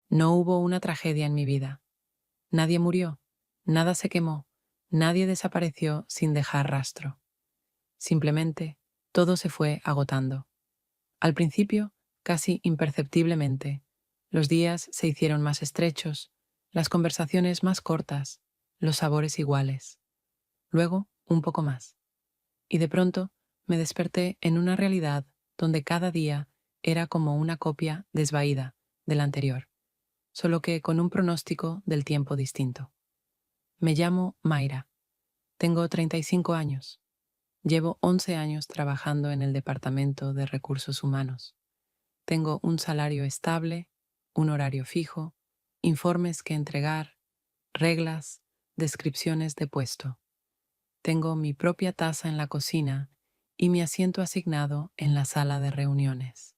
No hubo una tragedia en mi vida. Nadie murió, nada se quemó, nadie desapareció sin dejar rastro. Simplemente, todo se fue agotando. Al principio, casi imperceptiblemente, los días se hicieron más estrechos, las conversaciones más cortas, los sabores iguales. Luego, un poco más. Y de pronto, me desperté en una realidad donde cada día era como una copia desvaída del anterior, solo que con un pronóstico del tiempo distinto. Me llamo Mayra. Tengo 35 años. Llevo 11 años trabajando en el Departamento de Recursos Humanos. Tengo un salario estable, un horario fijo, informes que entregar, reglas, descripciones de puesto. Tengo mi propia taza en la cocina y mi asiento asignado en la sala de reuniones.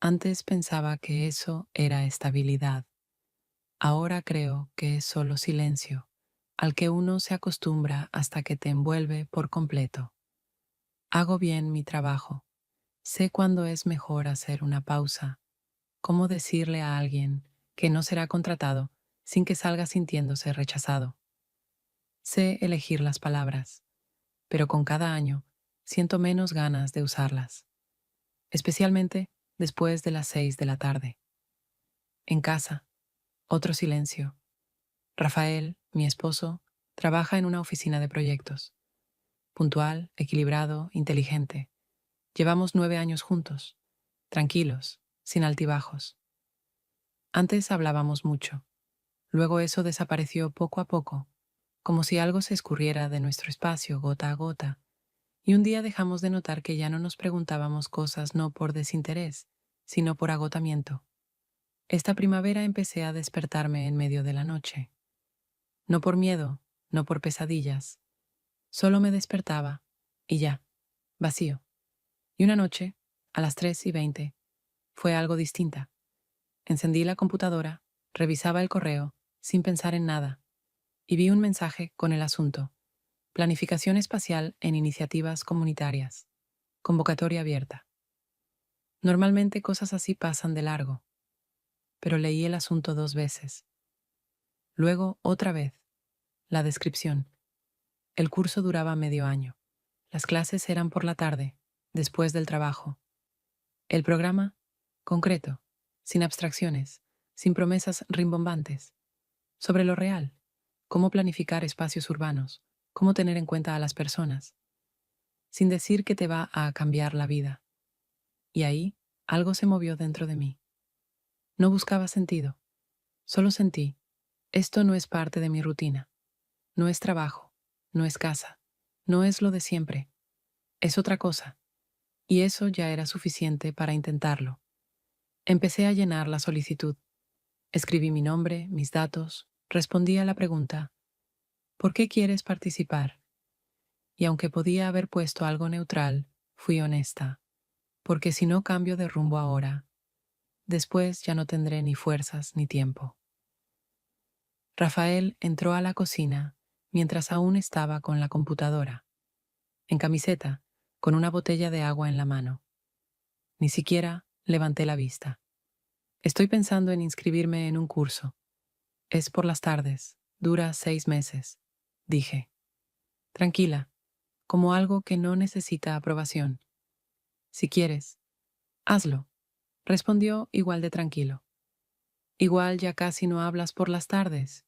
Antes pensaba que eso era estabilidad. Ahora creo que es solo silencio, al que uno se acostumbra hasta que te envuelve por completo. Hago bien mi trabajo. Sé cuándo es mejor hacer una pausa, cómo decirle a alguien que no será contratado sin que salga sintiéndose rechazado. Sé elegir las palabras, pero con cada año siento menos ganas de usarlas, especialmente después de las 6 de la tarde. En casa, otro silencio. Rafael, mi esposo, trabaja en una oficina de proyectos. Puntual, equilibrado, inteligente. Llevamos 9 años juntos, tranquilos, sin altibajos. Antes hablábamos mucho. Luego eso desapareció poco a poco, como si algo se escurriera de nuestro espacio gota a gota, y un día dejamos de notar que ya no nos preguntábamos cosas no por desinterés, sino por agotamiento. Esta primavera empecé a despertarme en medio de la noche. No por miedo, no por pesadillas. Solo me despertaba, y ya, vacío. Y una noche, a las 3:20, fue algo distinta. Encendí la computadora, revisaba el correo, sin pensar en nada, y vi un mensaje con el asunto: Planificación espacial en iniciativas comunitarias. Convocatoria abierta. Normalmente cosas así pasan de largo, pero leí el asunto 2 veces. Luego, otra vez, la descripción. El curso duraba medio año. Las clases eran por la tarde, después del trabajo. El programa, concreto, sin abstracciones, sin promesas rimbombantes. Sobre lo real, cómo planificar espacios urbanos, cómo tener en cuenta a las personas, sin decir que te va a cambiar la vida. Y ahí, algo se movió dentro de mí. No buscaba sentido, solo sentí: esto no es parte de mi rutina, no es trabajo, no es casa, no es lo de siempre, es otra cosa, y eso ya era suficiente para intentarlo. Empecé a llenar la solicitud, escribí mi nombre, mis datos, respondí a la pregunta: ¿por qué quieres participar? Y aunque podía haber puesto algo neutral, fui honesta, porque si no cambio de rumbo ahora, después ya no tendré ni fuerzas ni tiempo. Rafael entró a la cocina mientras aún estaba con la computadora, en camiseta, con una botella de agua en la mano. Ni siquiera levanté la vista. Estoy pensando en inscribirme en un curso. Es por las tardes, dura 6 meses, dije. Tranquila, como algo que no necesita aprobación. Si quieres, hazlo, respondió igual de tranquilo. Igual ya casi no hablas por las tardes.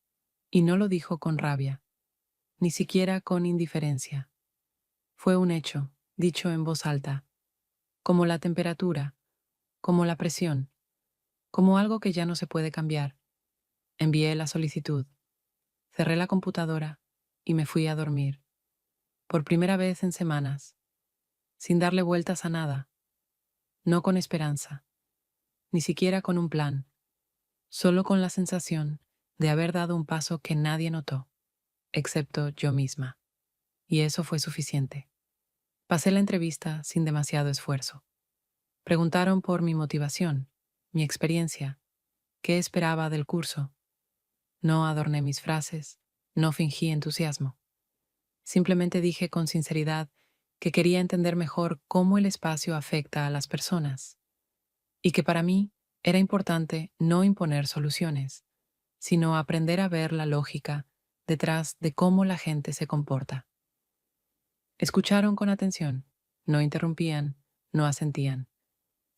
Y no lo dijo con rabia, ni siquiera con indiferencia. Fue un hecho, dicho en voz alta, como la temperatura, como la presión, como algo que ya no se puede cambiar. Envié la solicitud, cerré la computadora y me fui a dormir, por primera vez en semanas, sin darle vueltas a nada, no con esperanza, ni siquiera con un plan, solo con la sensación de haber dado un paso que nadie notó, excepto yo misma. Y eso fue suficiente. Pasé la entrevista sin demasiado esfuerzo. Preguntaron por mi motivación, mi experiencia, qué esperaba del curso. No adorné mis frases, no fingí entusiasmo. Simplemente dije con sinceridad que quería entender mejor cómo el espacio afecta a las personas y que para mí Era importante no imponer soluciones, sino aprender a ver la lógica detrás de cómo la gente se comporta. Escucharon con atención, no interrumpían, no asentían.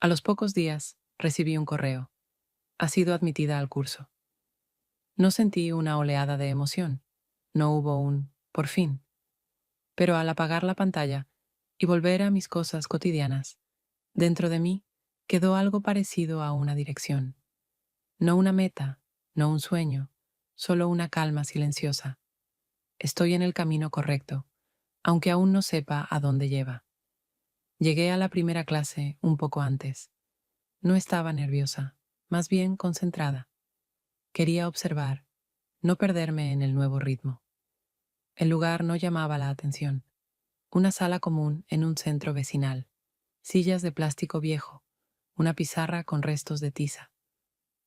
A los pocos días recibí un correo. Ha sido admitida al curso. No sentí una oleada de emoción. No hubo un por fin. Pero al apagar la pantalla y volver a mis cosas cotidianas, dentro de mí quedó algo parecido a una dirección. No una meta, no un sueño, solo una calma silenciosa. Estoy en el camino correcto, aunque aún no sepa a dónde lleva. Llegué a la primera clase un poco antes. No estaba nerviosa, más bien concentrada. Quería observar, no perderme en el nuevo ritmo. El lugar no llamaba la atención. Una sala común en un centro vecinal, sillas de plástico viejo, una pizarra con restos de tiza.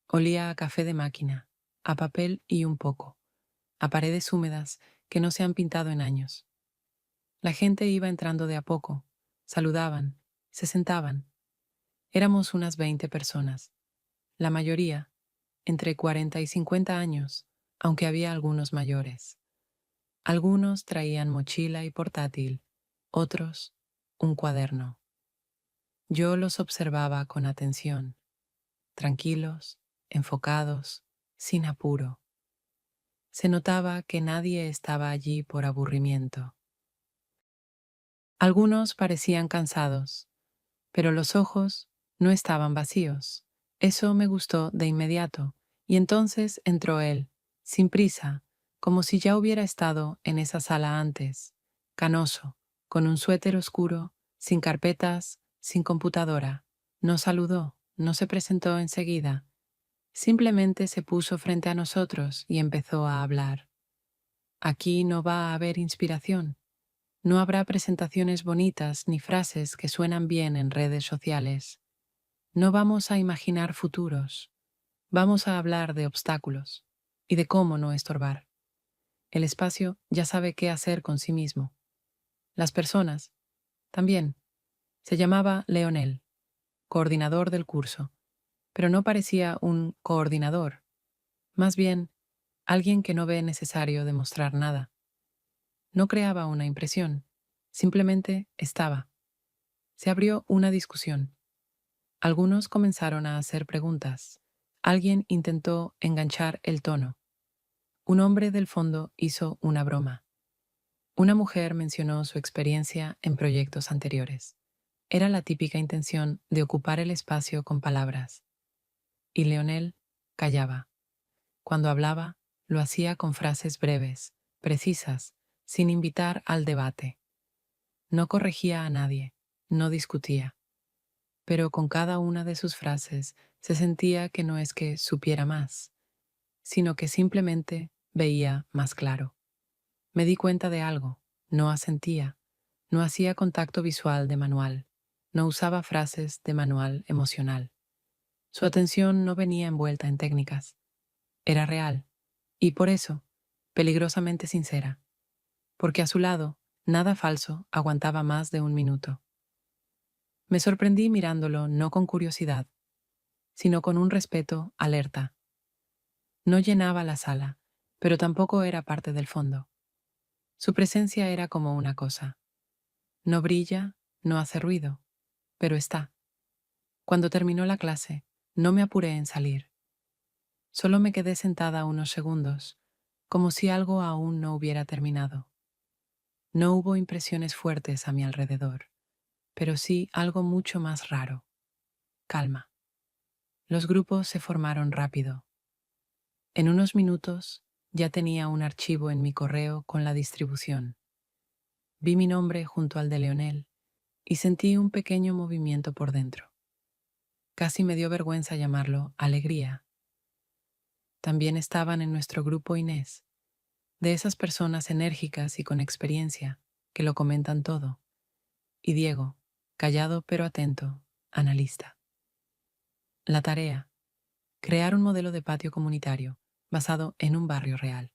Olía a café de máquina, a papel y un poco, a paredes húmedas que no se han pintado en años. La gente iba entrando de a poco, saludaban, se sentaban. Éramos unas 20 personas, la mayoría entre 40 y 50 años, aunque había algunos mayores. Algunos traían mochila y portátil, otros un cuaderno. Yo los observaba con atención, tranquilos, enfocados, sin apuro. Se notaba que nadie estaba allí por aburrimiento. Algunos parecían cansados, pero los ojos no estaban vacíos. Eso me gustó de inmediato, y entonces entró él, sin prisa, como si ya hubiera estado en esa sala antes, canoso, con un suéter oscuro, sin carpetas, sin computadora. No saludó, no se presentó enseguida. Simplemente se puso frente a nosotros y empezó a hablar. Aquí no va a haber inspiración. No habrá presentaciones bonitas ni frases que suenan bien en redes sociales. No vamos a imaginar futuros. Vamos a hablar de obstáculos y de cómo no estorbar. El espacio ya sabe qué hacer con sí mismo. Las personas, también. Se llamaba Leonel, coordinador del curso, pero no parecía un coordinador, más bien alguien que no ve necesario demostrar nada. No creaba una impresión, simplemente estaba. Se abrió una discusión. Algunos comenzaron a hacer preguntas. Alguien intentó enganchar el tono. Un hombre del fondo hizo una broma. Una mujer mencionó su experiencia en proyectos anteriores. Era la típica intención de ocupar el espacio con palabras. Y Leonel callaba. Cuando hablaba, lo hacía con frases breves, precisas, sin invitar al debate. No corregía a nadie, no discutía. Pero con cada una de sus frases se sentía que no es que supiera más, sino que simplemente veía más claro. Me di cuenta de algo, no asentía, no hacía contacto visual de manual, no usaba frases de manual emocional. Su atención no venía envuelta en técnicas, era real, y por eso, peligrosamente sincera, porque a su lado, nada falso aguantaba más de un minuto. Me sorprendí mirándolo no con curiosidad, sino con un respeto alerta. No llenaba la sala, pero tampoco era parte del fondo. Su presencia era como una cosa. No brilla, no hace ruido, pero está. Cuando terminó la clase, no me apuré en salir. Solo me quedé sentada unos segundos, como si algo aún no hubiera terminado. No hubo impresiones fuertes a mi alrededor, pero sí algo mucho más raro. Calma. Los grupos se formaron rápido. En unos minutos ya tenía un archivo en mi correo con la distribución. Vi mi nombre junto al de Leonel y sentí un pequeño movimiento por dentro. Casi me dio vergüenza llamarlo alegría. También estaban en nuestro grupo Inés, de esas personas enérgicas y con experiencia que lo comentan todo, y Diego, callado pero atento, analista. La tarea: crear un modelo de patio comunitario basado en un barrio real.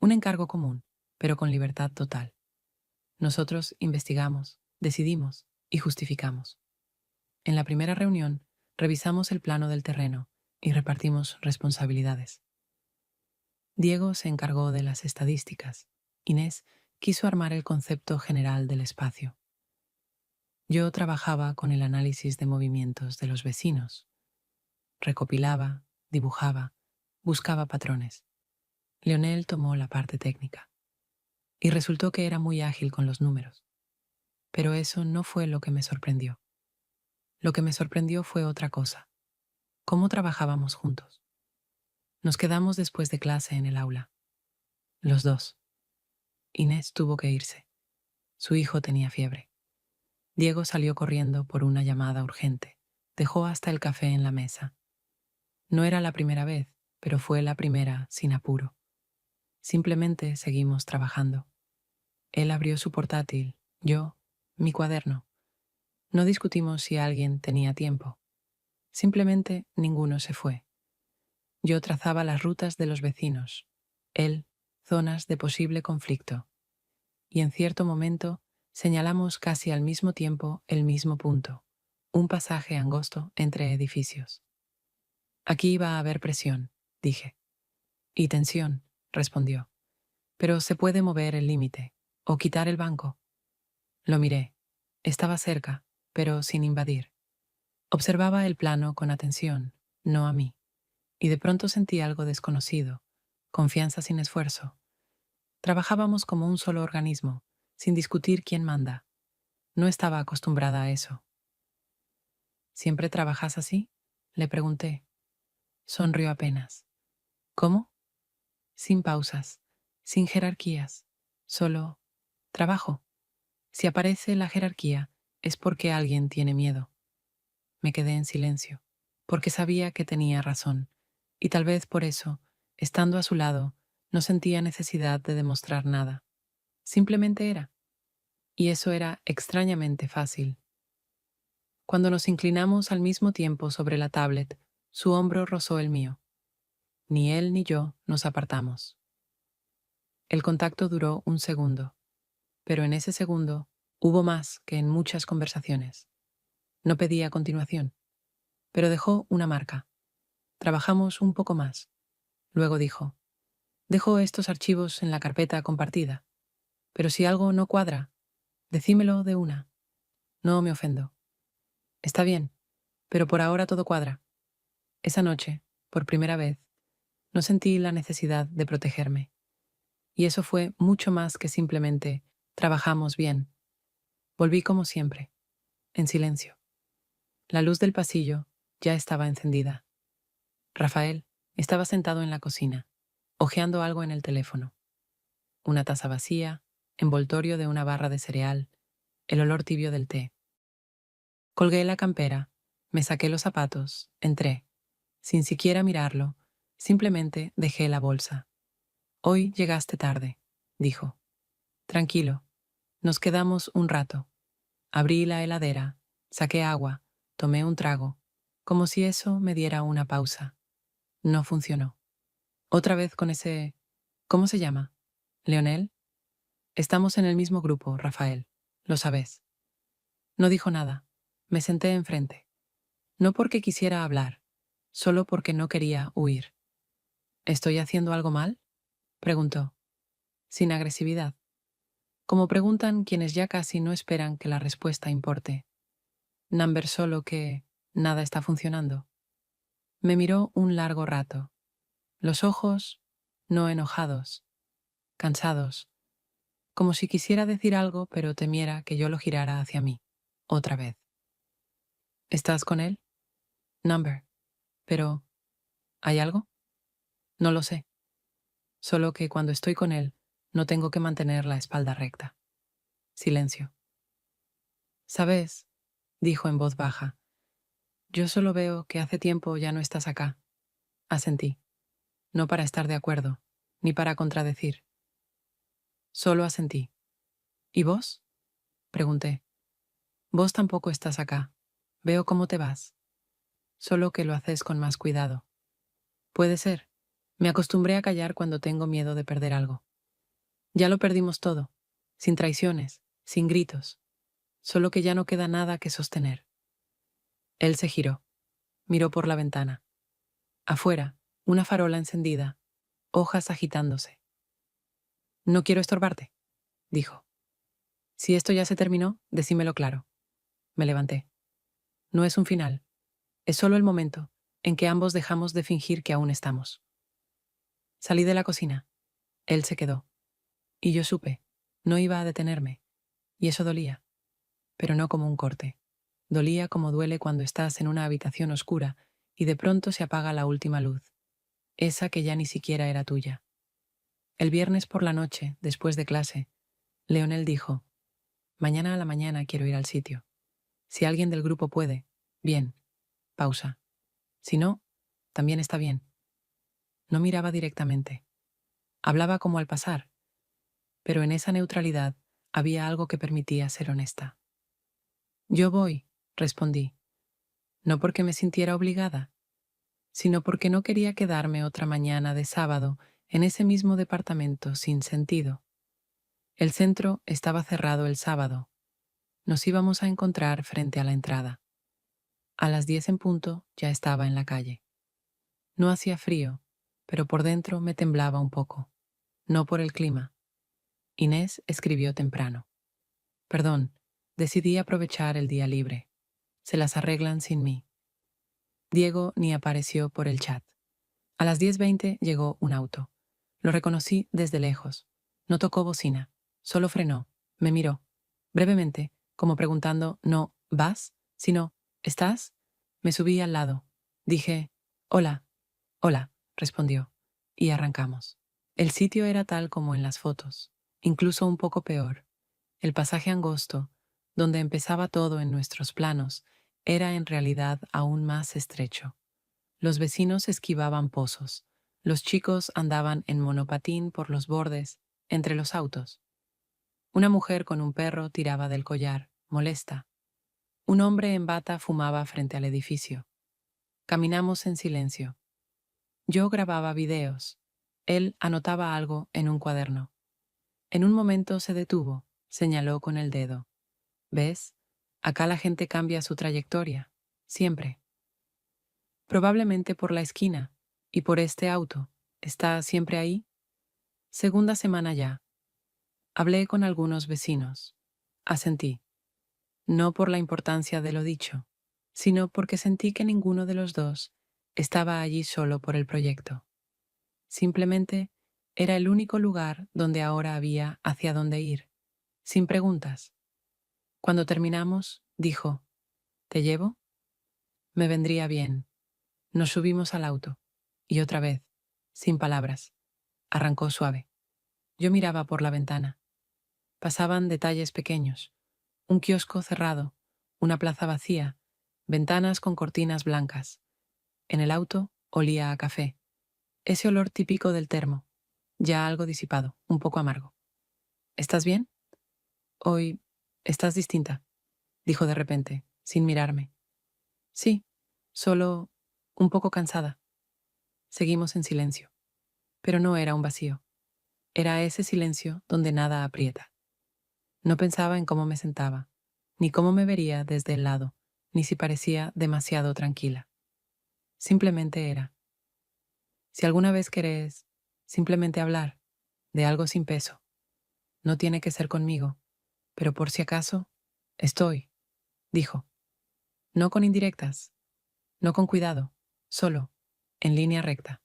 Un encargo común, pero con libertad total. Nosotros investigamos, decidimos y justificamos. En la primera reunión, Revisamos el plano del terreno y repartimos responsabilidades. Diego se encargó de las estadísticas. Inés quiso armar el concepto general del espacio. Yo trabajaba con el análisis de movimientos de los vecinos. Recopilaba, dibujaba, buscaba patrones. Leonel tomó la parte técnica. Y resultó que era muy ágil con los números. Pero eso no fue lo que me sorprendió. Lo que me sorprendió fue otra cosa. Cómo trabajábamos juntos. Nos quedamos después de clase en el aula. Los dos. Inés tuvo que irse. Su hijo tenía fiebre. Diego salió corriendo por una llamada urgente. Dejó hasta el café en la mesa. No era la primera vez, pero fue la primera sin apuro. Simplemente seguimos trabajando. Él abrió su portátil, yo, mi cuaderno. No discutimos si alguien tenía tiempo. Simplemente ninguno se fue. Yo trazaba las rutas de los vecinos, él, zonas de posible conflicto. Y en cierto momento señalamos casi al mismo tiempo el mismo punto, un pasaje angosto entre edificios. Aquí iba a haber presión, dije. Y tensión, respondió. Pero se puede mover el límite, o quitar el banco. Lo miré. Estaba cerca, pero sin invadir. Observaba el plano con atención, no a mí. Y de pronto sentí algo desconocido, confianza sin esfuerzo. Trabajábamos como un solo organismo, sin discutir quién manda. No estaba acostumbrada a eso. ¿Siempre trabajas así? Le pregunté. Sonrió apenas. ¿Cómo? Sin pausas, sin jerarquías, solo trabajo. Si aparece la jerarquía, es porque alguien tiene miedo. Me quedé en silencio, porque sabía que tenía razón, y tal vez por eso, estando a su lado, no sentía necesidad de demostrar nada. Simplemente era. Y eso era extrañamente fácil. Cuando nos inclinamos al mismo tiempo sobre la tablet, su hombro rozó el mío. Ni él ni yo nos apartamos. El contacto duró un segundo, pero en ese segundo hubo más que en muchas conversaciones. No pedía continuación, pero dejó una marca. Trabajamos un poco más. Luego dijo, dejo estos archivos en la carpeta compartida, pero si algo no cuadra, decímelo de una. No me ofendo. Está bien, pero por ahora todo cuadra. Esa noche, por primera vez, no sentí la necesidad de protegerme. Y eso fue mucho más que simplemente trabajamos bien. Volví como siempre, en silencio. La luz del pasillo ya estaba encendida. Rafael estaba sentado en la cocina, hojeando algo en el teléfono. Una taza vacía, envoltorio de una barra de cereal, el olor tibio del té. Colgué la campera, me saqué los zapatos, entré. Sin siquiera mirarlo, simplemente dejé la bolsa. Hoy llegaste tarde, dijo. Tranquilo, nos quedamos un rato. Abrí la heladera, saqué agua, tomé un trago, como si eso me diera una pausa. No funcionó. Otra vez con ese... ¿Cómo se llama? ¿Leonel? Estamos en el mismo grupo, Rafael. Lo sabes. No dijo nada. Me senté enfrente. No porque quisiera hablar, solo porque no quería huir. ¿Estoy haciendo algo mal? Preguntó, sin agresividad. Como preguntan quienes ya casi no esperan que la respuesta importe. Number solo que nada está funcionando. Me miró un largo rato. Los ojos, no enojados, cansados, como si quisiera decir algo pero temiera que yo lo girara hacia mí, otra vez. ¿Estás con él? Number. Pero, ¿hay algo? No lo sé. Solo que cuando estoy con él, no tengo que mantener la espalda recta. Silencio. ¿Sabes? Dijo en voz baja. Yo solo veo que hace tiempo ya no estás acá. Asentí. No para estar de acuerdo, ni para contradecir. Solo asentí. ¿Y vos? Pregunté. Vos tampoco estás acá. Veo cómo te vas. Solo que lo haces con más cuidado. Puede ser. Me acostumbré a callar cuando tengo miedo de perder algo. Ya lo perdimos todo, sin traiciones, sin gritos. Solo que ya no queda nada que sostener. Él se giró. Miró por la ventana. Afuera, una farola encendida, hojas agitándose. No quiero estorbarte, dijo. Si esto ya se terminó, decímelo claro. Me levanté. No es un final. Es solo el momento en que ambos dejamos de fingir que aún estamos. Salí de la cocina. Él se quedó. Y yo supe. No iba a detenerme. Y eso dolía. Pero no como un corte. Dolía como duele cuando estás en una habitación oscura y de pronto se apaga la última luz. Esa que ya ni siquiera era tuya. El viernes por la noche, después de clase, Leonel dijo: mañana a la mañana quiero ir al sitio. Si alguien del grupo puede, bien. Pausa. Si no, también está bien. No miraba directamente. Hablaba como al pasar, pero en esa neutralidad había algo que permitía ser honesta. Yo voy, respondí, no porque me sintiera obligada, sino porque no quería quedarme otra mañana de sábado en ese mismo departamento sin sentido. El centro estaba cerrado el sábado. Nos íbamos a encontrar frente a la entrada. A las 10 en punto ya estaba en la calle. No hacía frío, pero por dentro me temblaba un poco. No por el clima. Inés escribió temprano. Perdón, decidí aprovechar el día libre. Se las arreglan sin mí. Diego ni apareció por el chat. A las 10:20 llegó un auto. Lo reconocí desde lejos. No tocó bocina. Solo frenó. Me miró. Brevemente, como preguntando, no, ¿vas? Sino, ¿estás? Me subí al lado. Dije, hola, hola, respondió. Y arrancamos. El sitio era tal como en las fotos, incluso un poco peor. El pasaje angosto, donde empezaba todo en nuestros planos, era en realidad aún más estrecho. Los vecinos esquivaban pozos. Los chicos andaban en monopatín por los bordes, entre los autos. Una mujer con un perro tiraba del collar, molesta. Un hombre en bata fumaba frente al edificio. Caminamos en silencio. Yo grababa videos. Él anotaba algo en un cuaderno. En un momento se detuvo, señaló con el dedo. ¿Ves? Acá la gente cambia su trayectoria. Siempre. Probablemente por la esquina. Y por este auto. ¿Está siempre ahí? Segunda semana ya. Hablé con algunos vecinos. Asentí. No por la importancia de lo dicho, sino porque sentí que ninguno de los dos estaba allí solo por el proyecto. Simplemente era el único lugar donde ahora había hacia dónde ir, sin preguntas. Cuando terminamos, dijo, ¿te llevo? Me vendría bien. Nos subimos al auto. Y otra vez, sin palabras, arrancó suave. Yo miraba por la ventana. Pasaban detalles pequeños. Un kiosco cerrado, una plaza vacía, ventanas con cortinas blancas. En el auto olía a café. Ese olor típico del termo, ya algo disipado, un poco amargo. ¿Estás bien? Hoy estás distinta, dijo de repente, sin mirarme. Sí, solo un poco cansada. Seguimos en silencio. Pero no era un vacío. Era ese silencio donde nada aprieta. No pensaba en cómo me sentaba, ni cómo me vería desde el lado, ni si parecía demasiado tranquila. Simplemente era. Si alguna vez querés simplemente hablar de algo sin peso, no tiene que ser conmigo, pero por si acaso, estoy, dijo. No con indirectas, no con cuidado, solo, en línea recta.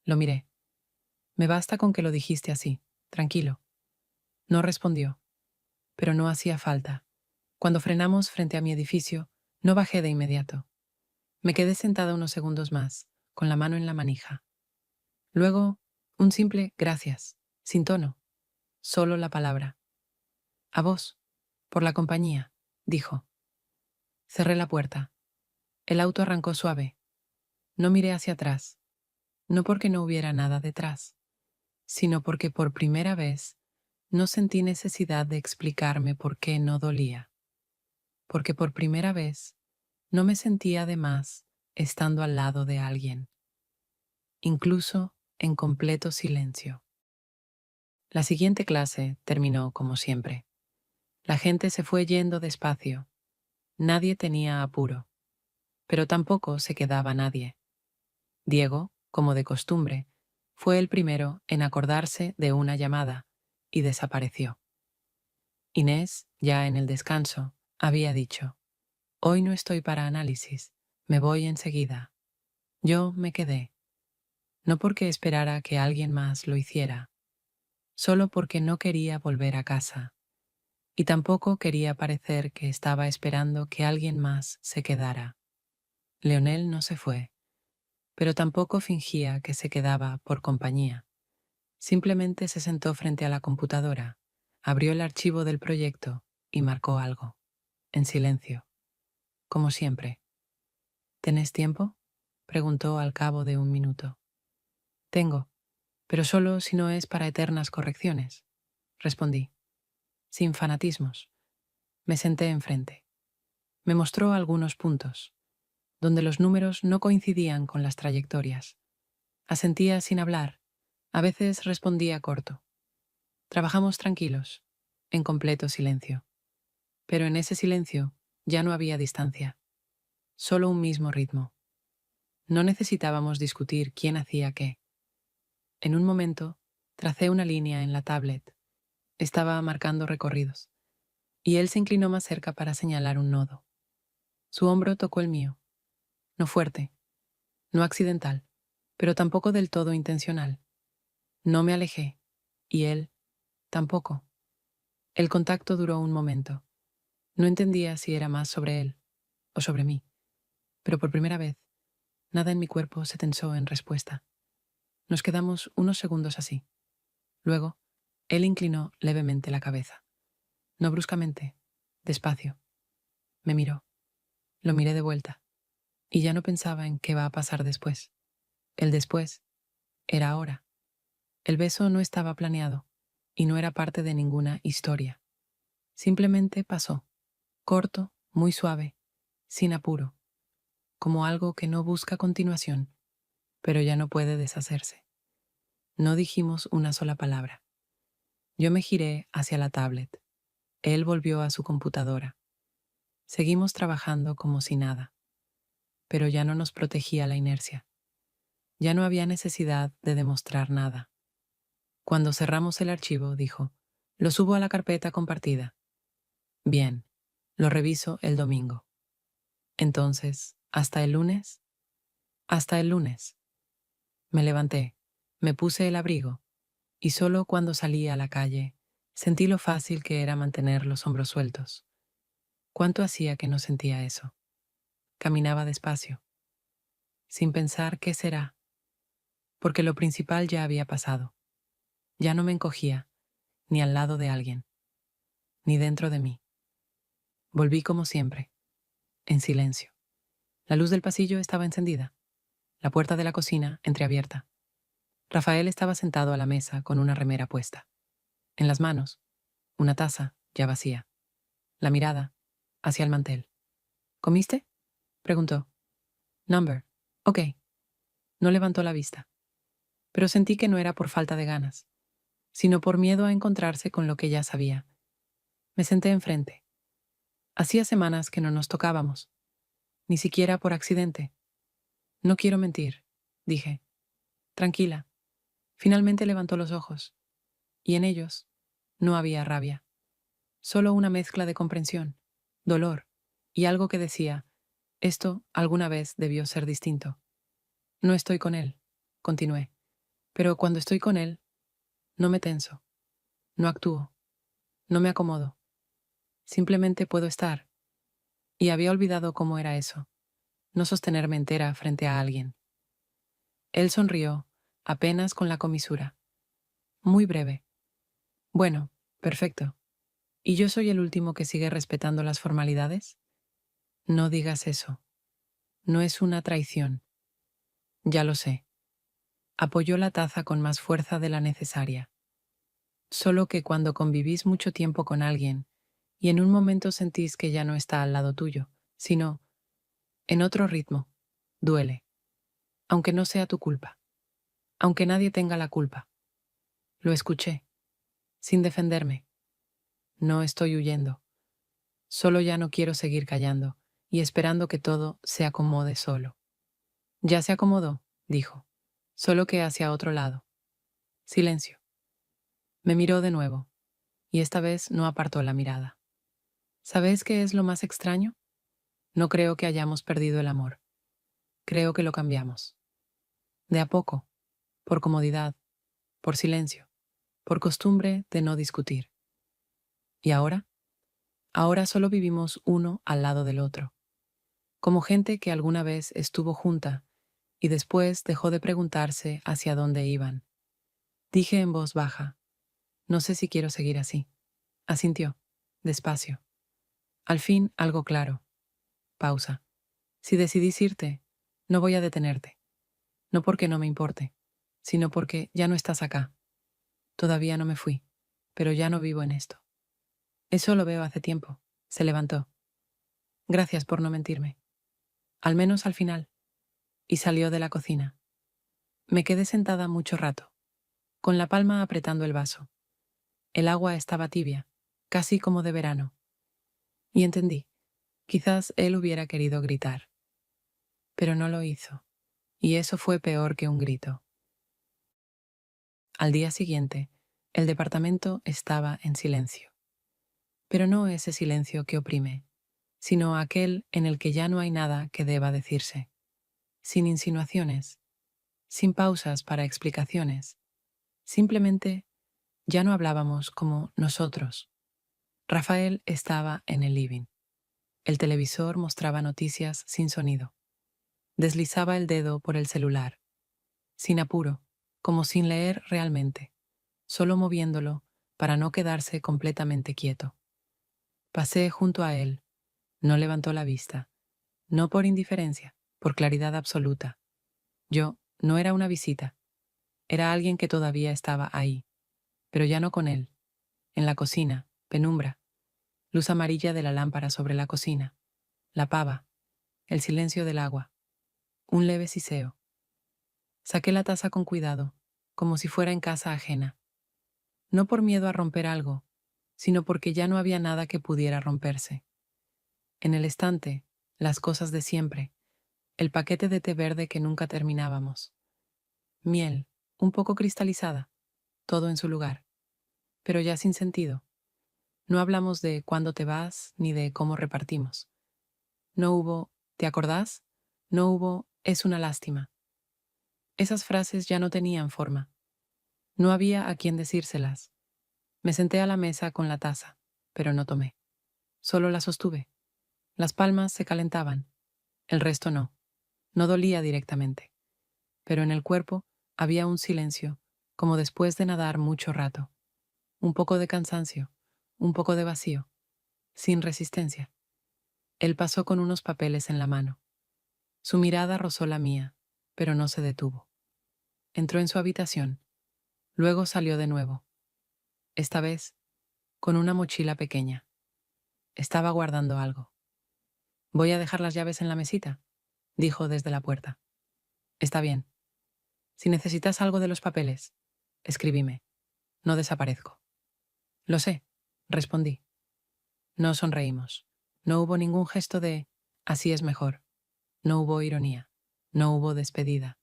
Lo miré. Me basta con que lo dijiste así, tranquilo. No respondió, pero no hacía falta. Cuando frenamos frente a mi edificio, no bajé de inmediato. Me quedé sentada unos segundos más, con la mano en la manija. Luego, un simple gracias, sin tono, solo la palabra. A vos, por la compañía, dijo. Cerré la puerta. El auto arrancó suave. No miré hacia atrás, no porque no hubiera nada detrás, sino porque por primera vez no sentí necesidad de explicarme por qué no dolía. Porque por primera vez no me sentía de más estando al lado de alguien, incluso en completo silencio. La siguiente clase terminó como siempre. La gente se fue yendo despacio. Nadie tenía apuro. Pero tampoco se quedaba nadie. Diego, como de costumbre, fue el primero en acordarse de una llamada y desapareció. Inés, ya en el descanso, había dicho: «Hoy no estoy para análisis, me voy enseguida». Yo me quedé, no porque esperara que alguien más lo hiciera, solo porque no quería volver a casa, y tampoco quería parecer que estaba esperando que alguien más se quedara. Leonel no se fue, pero tampoco fingía que se quedaba por compañía. Simplemente se sentó frente a la computadora, abrió el archivo del proyecto y marcó algo, en silencio, como siempre. «¿Tenés tiempo?», preguntó al cabo de un minuto. «Tengo, pero solo si no es para eternas correcciones», respondí, sin fanatismos. Me senté enfrente. Me mostró algunos puntos, donde los números no coincidían con las trayectorias. Asentía sin hablar, a veces respondía corto. Trabajamos tranquilos, en completo silencio. Pero en ese silencio ya no había distancia, solo un mismo ritmo. No necesitábamos discutir quién hacía qué. En un momento, tracé una línea en la tablet. Estaba marcando recorridos, y él se inclinó más cerca para señalar un nodo. Su hombro tocó el mío, no fuerte, no accidental, pero tampoco del todo intencional. No me alejé, y él tampoco. El contacto duró un momento. No entendía si era más sobre él o sobre mí, pero por primera vez, nada en mi cuerpo se tensó en respuesta. Nos quedamos unos segundos así. Luego, él inclinó levemente la cabeza. No bruscamente, despacio. Me miró. Lo miré de vuelta. Y ya no pensaba en qué va a pasar después. El después era ahora. El beso no estaba planeado y no era parte de ninguna historia. Simplemente pasó, corto, muy suave, sin apuro, como algo que no busca continuación, pero ya no puede deshacerse. No dijimos una sola palabra. Yo me giré hacia la tablet. Él volvió a su computadora. Seguimos trabajando como si nada, pero ya no nos protegía la inercia. Ya no había necesidad de demostrar nada. Cuando cerramos el archivo, dijo: «Lo subo a la carpeta compartida». «Bien, lo reviso el domingo». «Entonces, ¿hasta el lunes?» «Hasta el lunes». Me levanté, me puse el abrigo, y solo cuando salí a la calle sentí lo fácil que era mantener los hombros sueltos. ¿Cuánto hacía que no sentía eso? Caminaba despacio, sin pensar qué será, porque lo principal ya había pasado. Ya no me encogía, ni al lado de alguien, ni dentro de mí. Volví como siempre, en silencio. La luz del pasillo estaba encendida, la puerta de la cocina entreabierta. Rafael estaba sentado a la mesa con una remera puesta. En las manos, una taza ya vacía. La mirada hacia el mantel. «¿Comiste?», preguntó. «Number. Ok». No levantó la vista, pero sentí que no era por falta de ganas, sino por miedo a encontrarse con lo que ya sabía. Me senté enfrente. Hacía semanas que no nos tocábamos, ni siquiera por accidente. «No quiero mentir», dije. «Tranquila». Finalmente levantó los ojos, y en ellos no había rabia, solo una mezcla de comprensión, dolor y algo que decía: «Esto alguna vez debió ser distinto». «No estoy con él», continué, «pero cuando estoy con él, no me tenso, no actúo, no me acomodo. Simplemente puedo estar». Y había olvidado cómo era eso, no sostenerme entera frente a alguien. Él sonrió, apenas con la comisura. Muy breve. «Bueno, perfecto. ¿Y yo soy el último que sigue respetando las formalidades?» «No digas eso. No es una traición». «Ya lo sé». Apoyó la taza con más fuerza de la necesaria. «Solo que cuando convivís mucho tiempo con alguien y en un momento sentís que ya no está al lado tuyo, sino en otro ritmo, duele, aunque no sea tu culpa, aunque nadie tenga la culpa». Lo escuché, sin defenderme. No estoy huyendo, solo ya no quiero seguir callando, y esperando que todo se acomode solo. Ya se acomodó, dijo, solo que hacia otro lado. Silencio. Me miró de nuevo, y esta vez no apartó la mirada. ¿Sabes qué es lo más extraño? No creo que hayamos perdido el amor. Creo que lo cambiamos. De a poco, por comodidad, por silencio, por costumbre de no discutir. ¿Y ahora? Ahora solo vivimos uno al lado del otro, como gente que alguna vez estuvo junta y después dejó de preguntarse hacia dónde iban. Dije en voz baja, no sé si quiero seguir así. Asintió, despacio. Al fin, algo claro. Pausa. Si decidís irte, no voy a detenerte. No porque no me importe, sino porque ya no estás acá. Todavía no me fui, pero ya no vivo en esto. Eso lo veo hace tiempo. Se levantó. Gracias por no mentirme. Al menos al final. Y salió de la cocina. Me quedé sentada mucho rato, con la palma apretando el vaso. El agua estaba tibia, casi como de verano. Y entendí. Quizás él hubiera querido gritar. Pero no lo hizo. Y eso fue peor que un grito. Al día siguiente, el departamento estaba en silencio. Pero no ese silencio que oprime, sino aquel en el que ya no hay nada que deba decirse. Sin insinuaciones, sin pausas para explicaciones. Simplemente ya no hablábamos como nosotros. Rafael estaba en el living. El televisor mostraba noticias sin sonido. Deslizaba el dedo por el celular, sin apuro, como sin leer realmente, solo moviéndolo para no quedarse completamente quieto. Pasé junto a él. No levantó la vista, no por indiferencia, por claridad absoluta. Yo no era una visita, era alguien que todavía estaba ahí, pero ya no con él. En la cocina, penumbra, luz amarilla de la lámpara sobre la cocina, la pava, el silencio del agua, un leve siseo. Saqué la taza con cuidado, como si fuera en casa ajena, no por miedo a romper algo, sino porque ya no había nada que pudiera romperse. En el estante, las cosas de siempre, el paquete de té verde que nunca terminábamos, miel, un poco cristalizada, todo en su lugar, pero ya sin sentido. No hablamos de cuándo te vas ni de cómo repartimos. No hubo, ¿te acordás? No hubo, es una lástima. Esas frases ya no tenían forma. No había a quien decírselas. Me senté a la mesa con la taza, pero no tomé. Solo la sostuve. Las palmas se calentaban. El resto no. No dolía directamente. Pero en el cuerpo había un silencio, como después de nadar mucho rato. Un poco de cansancio, un poco de vacío, sin resistencia. Él pasó con unos papeles en la mano. Su mirada rozó la mía, pero no se detuvo. Entró en su habitación. Luego salió de nuevo. Esta vez, con una mochila pequeña. Estaba guardando algo. Voy a dejar las llaves en la mesita, dijo desde la puerta. Está bien. Si necesitas algo de los papeles, escribime. No desaparezco. Lo sé, respondí. No sonreímos. No hubo ningún gesto de así es mejor. No hubo ironía. No hubo despedida.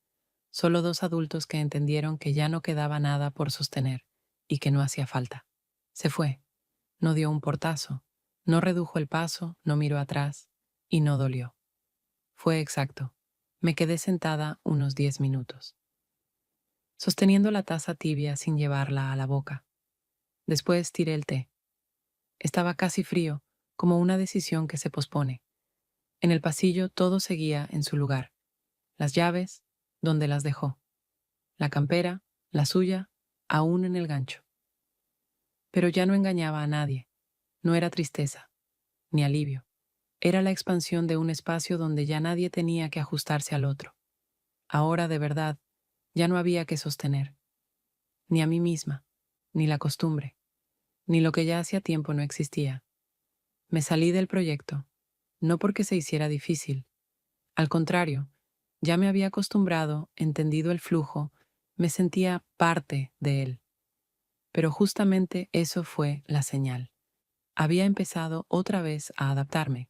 Solo dos adultos que entendieron que ya no quedaba nada por sostener y que no hacía falta. Se fue. No dio un portazo. No redujo el paso, no miró atrás y no dolió. Fue exacto. Me quedé sentada unos 10 minutos, sosteniendo la taza tibia sin llevarla a la boca. Después tiré el té. Estaba casi frío, como una decisión que se pospone. En el pasillo todo seguía en su lugar. Las llaves, donde las dejó. La campera, la suya, aún en el gancho. Pero ya no engañaba a nadie. No era tristeza, ni alivio. Era la expansión de un espacio donde ya nadie tenía que ajustarse al otro. Ahora, de verdad, ya no había que sostener. Ni a mí misma, ni la costumbre, ni lo que ya hacía tiempo no existía. Me salí del proyecto, no porque se hiciera difícil. Al contrario, ya me había acostumbrado, entendido el flujo, me sentía parte de él. Pero justamente eso fue la señal. Había empezado otra vez a adaptarme,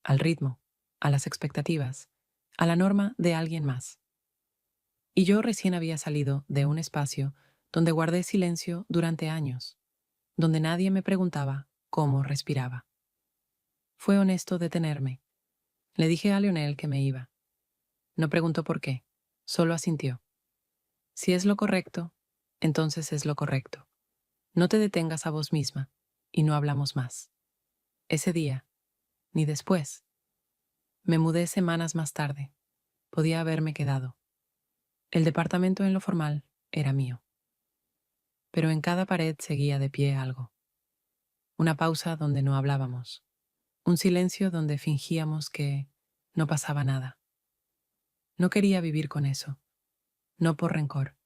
al ritmo, a las expectativas, a la norma de alguien más. Y yo recién había salido de un espacio donde guardé silencio durante años, donde nadie me preguntaba cómo respiraba. Fue honesto detenerme. Le dije a Lionel que me iba. No preguntó por qué, solo asintió. Si es lo correcto, entonces es lo correcto. No te detengas a vos misma, y no hablamos más. Ese día, ni después. Me mudé semanas más tarde. Podía haberme quedado. El departamento en lo formal era mío. Pero en cada pared seguía de pie algo. Una pausa donde no hablábamos. Un silencio donde fingíamos que no pasaba nada. No quería vivir con eso. No por rencor.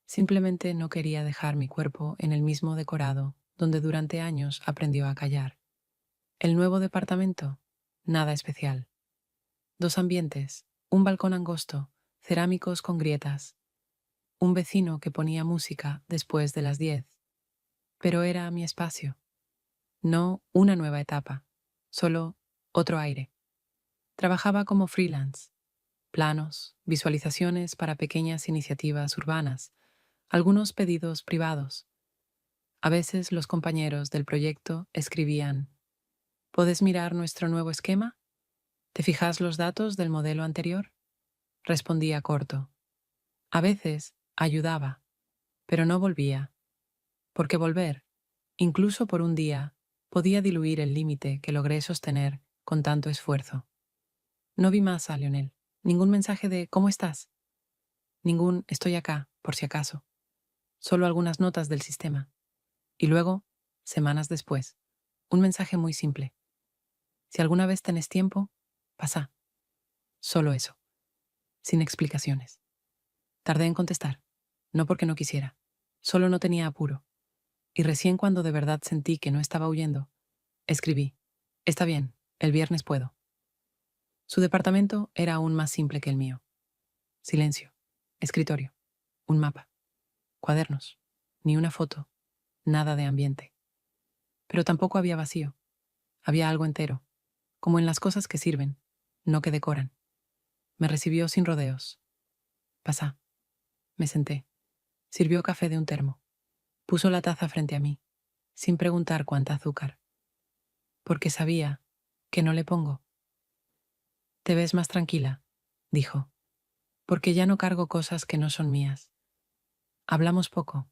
Simplemente no quería dejar mi cuerpo en el mismo decorado donde durante años aprendió a callar. El nuevo departamento, nada especial. 2 ambientes, un balcón angosto, cerámicos con grietas, un vecino que ponía música después de las 10. Pero era mi espacio, no una nueva etapa, solo otro aire. Trabajaba como freelance, planos, visualizaciones para pequeñas iniciativas urbanas, algunos pedidos privados. A veces los compañeros del proyecto escribían: ¿puedes mirar nuestro nuevo esquema? ¿Te fijas los datos del modelo anterior? Respondía corto. A veces ayudaba, pero no volvía, porque volver, incluso por un día, podía diluir el límite que logré sostener con tanto esfuerzo. No vi más a Lionel, ningún mensaje de ¿cómo estás? Ningún estoy acá, por si acaso. Solo algunas notas del sistema. Y luego, semanas después, un mensaje muy simple. Si alguna vez tenés tiempo, pasa. Solo eso, sin explicaciones. Tardé en contestar, no porque no quisiera, solo no tenía apuro. Y recién cuando de verdad sentí que no estaba huyendo, escribí: está bien, el viernes puedo. Su departamento era aún más simple que el mío. Silencio, escritorio, un mapa, cuadernos, ni una foto, nada de ambiente. Pero tampoco había vacío, había algo entero, como en las cosas que sirven, no que decoran. Me recibió sin rodeos. Pasá. Me senté. Sirvió café de un termo. Puso la taza frente a mí, sin preguntar cuánta azúcar. Porque sabía que no le pongo. Te ves más tranquila, dijo, porque ya no cargo cosas que no son mías. Hablamos poco.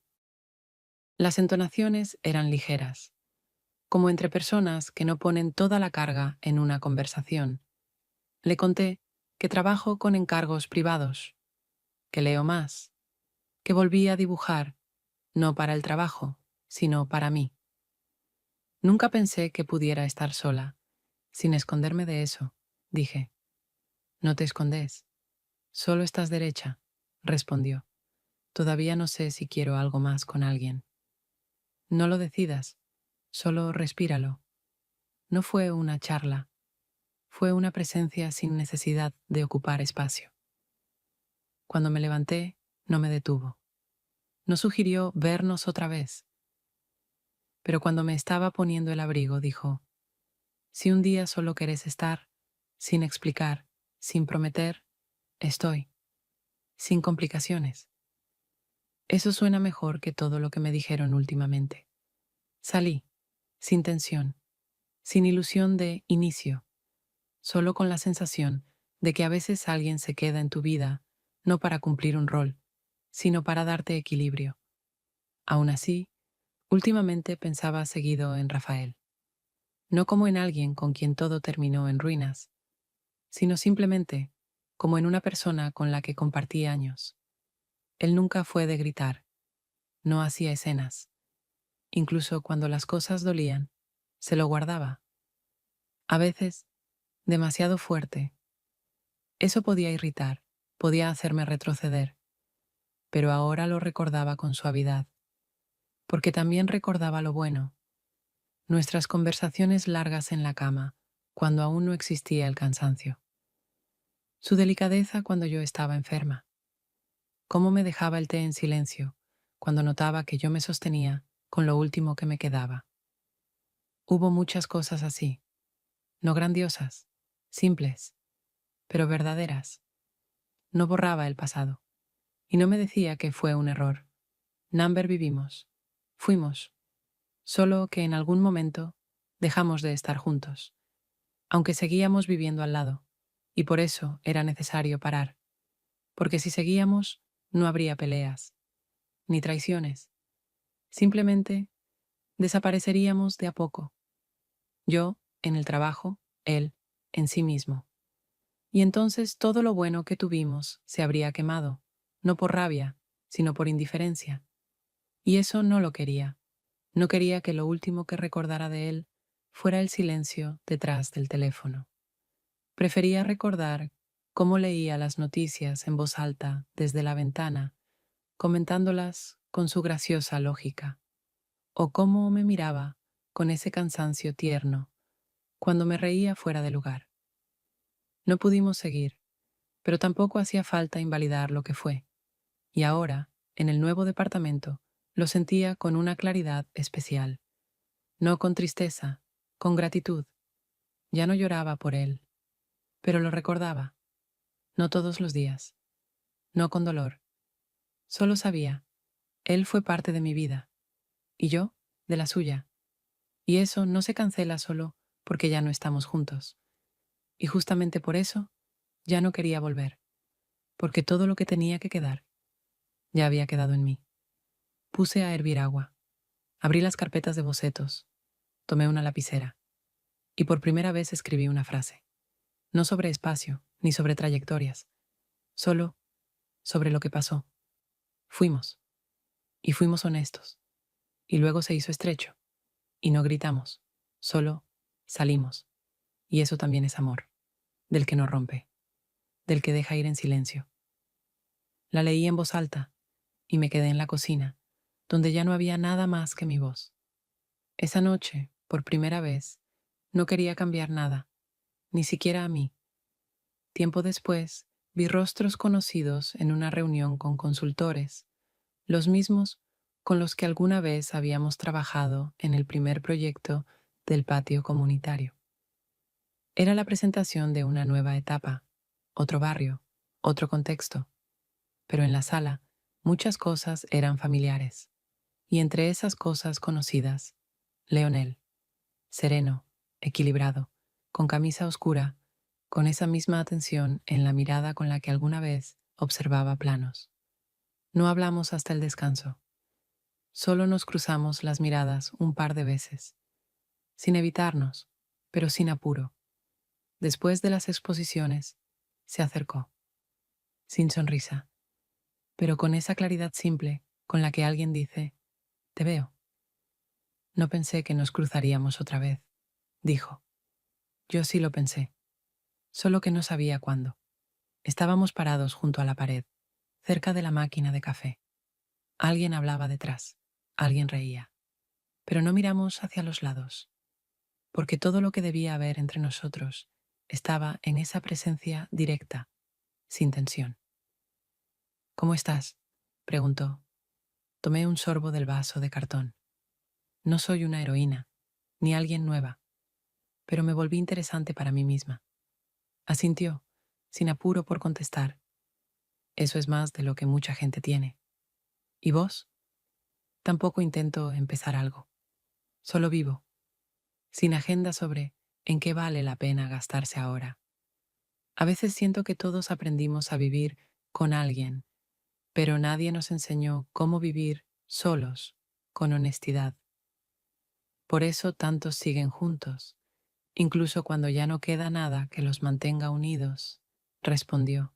Las entonaciones eran ligeras, como entre personas que no ponen toda la carga en una conversación. Le conté que trabajo con encargos privados, que leo más, que volví a dibujar, no para el trabajo, sino para mí. Nunca pensé que pudiera estar sola, sin esconderme de eso, dije. No te escondes, solo estás derecha, respondió. Todavía no sé si quiero algo más con alguien. No lo decidas, solo respíralo. No fue una charla, fue una presencia sin necesidad de ocupar espacio. Cuando me levanté, no me detuvo. No sugirió vernos otra vez. Pero cuando me estaba poniendo el abrigo, dijo: si un día solo querés estar, sin explicar, sin prometer, estoy, sin complicaciones. Eso suena mejor que todo lo que me dijeron últimamente. Salí, sin tensión, sin ilusión de inicio, solo con la sensación de que a veces alguien se queda en tu vida no para cumplir un rol, sino para darte equilibrio. Aún así, últimamente pensaba seguido en Rafael, no como en alguien con quien todo terminó en ruinas, sino simplemente como en una persona con la que compartí años. Él nunca fue de gritar, no hacía escenas. Incluso cuando las cosas dolían, se lo guardaba. A veces, demasiado fuerte. Eso podía irritar, podía hacerme retroceder, pero ahora lo recordaba con suavidad, porque también recordaba lo bueno, nuestras conversaciones largas en la cama, cuando aún no existía el cansancio. Su delicadeza cuando yo estaba enferma. Cómo me dejaba el té en silencio, cuando notaba que yo me sostenía con lo último que me quedaba. Hubo muchas cosas así, no grandiosas, simples, pero verdaderas. No borraba el pasado. Y no me decía que fue un error. Number vivimos. Fuimos. Solo que en algún momento dejamos de estar juntos, aunque seguíamos viviendo al lado, y por eso era necesario parar, porque si seguíamos no habría peleas, ni traiciones, simplemente desapareceríamos de a poco, yo en el trabajo, él en sí mismo. Y entonces todo lo bueno que tuvimos se habría quemado, no por rabia, sino por indiferencia. Y eso no lo quería. No quería que lo último que recordara de él fuera el silencio detrás del teléfono. Prefería recordar cómo leía las noticias en voz alta desde la ventana, comentándolas con su graciosa lógica, o cómo me miraba con ese cansancio tierno cuando me reía fuera de lugar. No pudimos seguir, pero tampoco hacía falta invalidar lo que fue, y ahora, en el nuevo departamento, lo sentía con una claridad especial, no con tristeza, con gratitud. Ya no lloraba por él, pero lo recordaba, no todos los días, no con dolor. Solo sabía, él fue parte de mi vida, y yo de la suya, y eso no se cancela solo porque ya no estamos juntos. Y justamente por eso, ya no quería volver, porque todo lo que tenía que quedar, ya había quedado en mí. Puse a hervir agua, abrí las carpetas de bocetos, tomé una lapicera, y por primera vez escribí una frase, no sobre espacio, ni sobre trayectorias, solo sobre lo que pasó. Fuimos, y fuimos honestos, y luego se hizo estrecho, y no gritamos, solo salimos, y eso también es amor, del que no rompe, del que deja ir en silencio. La leí en voz alta, y me quedé en la cocina, donde ya no había nada más que mi voz. Esa noche, por primera vez, no quería cambiar nada, ni siquiera a mí. Tiempo después, vi rostros conocidos en una reunión con consultores, los mismos con los que alguna vez habíamos trabajado en el primer proyecto del patio comunitario. Era la presentación de una nueva etapa, otro barrio, otro contexto, pero en la sala muchas cosas eran familiares, y entre esas cosas conocidas, Leonel, sereno, equilibrado, con camisa oscura, con esa misma atención en la mirada con la que alguna vez observaba planos. No hablamos hasta el descanso. Solo nos cruzamos las miradas un par de veces, sin evitarnos, pero sin apuro. Después de las exposiciones, se acercó, sin sonrisa, pero con esa claridad simple con la que alguien dice, «Te veo». No pensé que nos cruzaríamos otra vez, dijo. Yo sí lo pensé, solo que no sabía cuándo. Estábamos parados junto a la pared, cerca de la máquina de café. Alguien hablaba detrás, alguien reía, pero no miramos hacia los lados, porque todo lo que debía haber entre nosotros estaba en esa presencia directa, sin tensión. «¿Cómo estás?», preguntó. Tomé un sorbo del vaso de cartón. No soy una heroína, ni alguien nueva, pero me volví interesante para mí misma. Asintió, sin apuro por contestar. Eso es más de lo que mucha gente tiene. ¿Y vos? Tampoco intento empezar algo. Solo vivo, sin agenda sobre en qué vale la pena gastarse ahora. A veces siento que todos aprendimos a vivir con alguien, pero nadie nos enseñó cómo vivir solos, con honestidad. Por eso tantos siguen juntos, incluso cuando ya no queda nada que los mantenga unidos, respondió.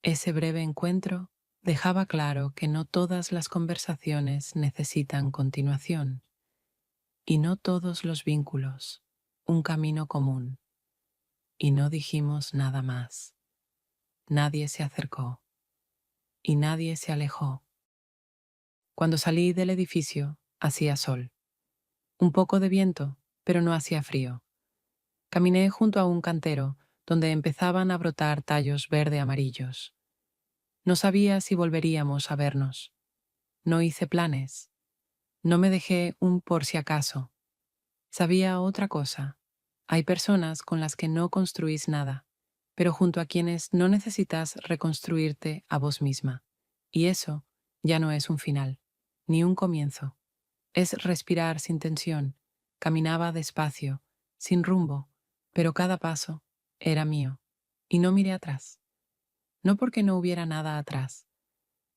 Ese breve encuentro dejaba claro que no todas las conversaciones necesitan continuación, y no todos los vínculos un camino común. Y no dijimos nada más. Nadie se acercó, y nadie se alejó. Cuando salí del edificio, hacía sol. Un poco de viento, pero no hacía frío. Caminé junto a un cantero donde empezaban a brotar tallos verde-amarillos. No sabía si volveríamos a vernos. No hice planes. No me dejé un por si acaso. Sabía otra cosa. Hay personas con las que no construís nada, pero junto a quienes no necesitas reconstruirte a vos misma. Y eso ya no es un final, ni un comienzo. Es respirar sin tensión. Caminaba despacio, sin rumbo, pero cada paso era mío. Y no miré atrás. No porque no hubiera nada atrás,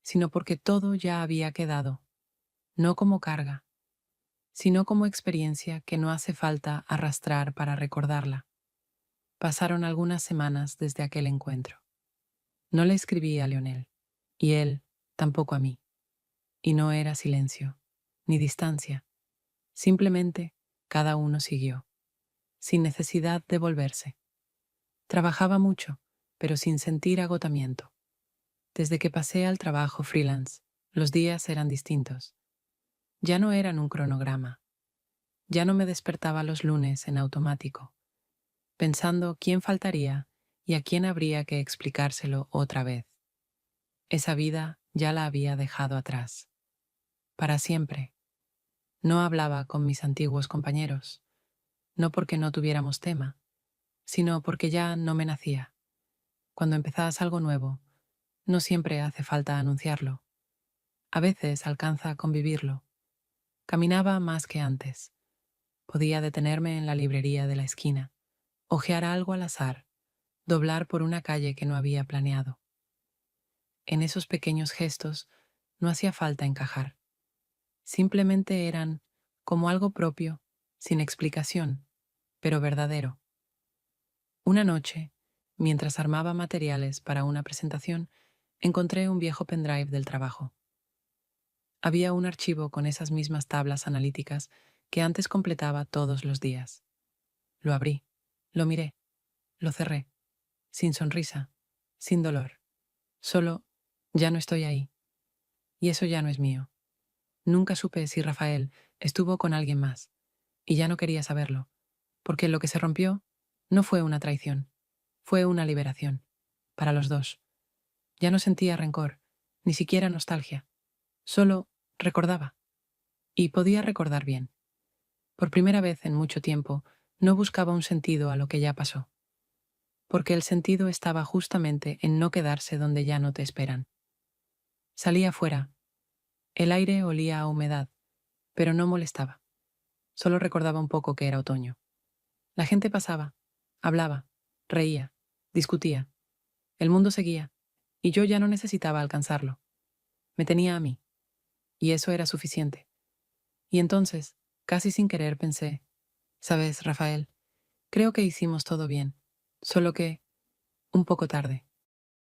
sino porque todo ya había quedado, no como carga, sino como experiencia que no hace falta arrastrar para recordarla. Pasaron algunas semanas desde aquel encuentro. No le escribí a Leonel, y él tampoco a mí. Y no era silencio, ni distancia. Simplemente cada uno siguió, sin necesidad de volverse. Trabajaba mucho, pero sin sentir agotamiento. Desde que pasé al trabajo freelance, los días eran distintos. Ya no eran un cronograma. Ya no me despertaba los lunes en automático, pensando quién faltaría y a quién habría que explicárselo otra vez. Esa vida ya la había dejado atrás. Para siempre. No hablaba con mis antiguos compañeros, no porque no tuviéramos tema, sino porque ya no me nacía. Cuando empezás algo nuevo, no siempre hace falta anunciarlo. A veces alcanza a convivirlo. Caminaba más que antes. Podía detenerme en la librería de la esquina, hojear algo al azar, doblar por una calle que no había planeado. En esos pequeños gestos no hacía falta encajar. Simplemente eran como algo propio, sin explicación, pero verdadero. Una noche, mientras armaba materiales para una presentación, encontré un viejo pendrive del trabajo. Había un archivo con esas mismas tablas analíticas que antes completaba todos los días. Lo abrí, lo miré, lo cerré, sin sonrisa, sin dolor. Solo, ya no estoy ahí. Y eso ya no es mío. Nunca supe si Rafael estuvo con alguien más, y ya no quería saberlo, porque lo que se rompió no fue una traición, fue una liberación, para los dos. Ya no sentía rencor, ni siquiera nostalgia, solo recordaba, y podía recordar bien. Por primera vez en mucho tiempo, no buscaba un sentido a lo que ya pasó, porque el sentido estaba justamente en no quedarse donde ya no te esperan. Salí afuera, el aire olía a humedad, pero no molestaba. Solo recordaba un poco que era otoño. La gente pasaba, hablaba, reía, discutía. El mundo seguía, y yo ya no necesitaba alcanzarlo. Me tenía a mí, y eso era suficiente. Y entonces, casi sin querer, pensé, ¿sabes, Rafael? Creo que hicimos todo bien, solo que un poco tarde.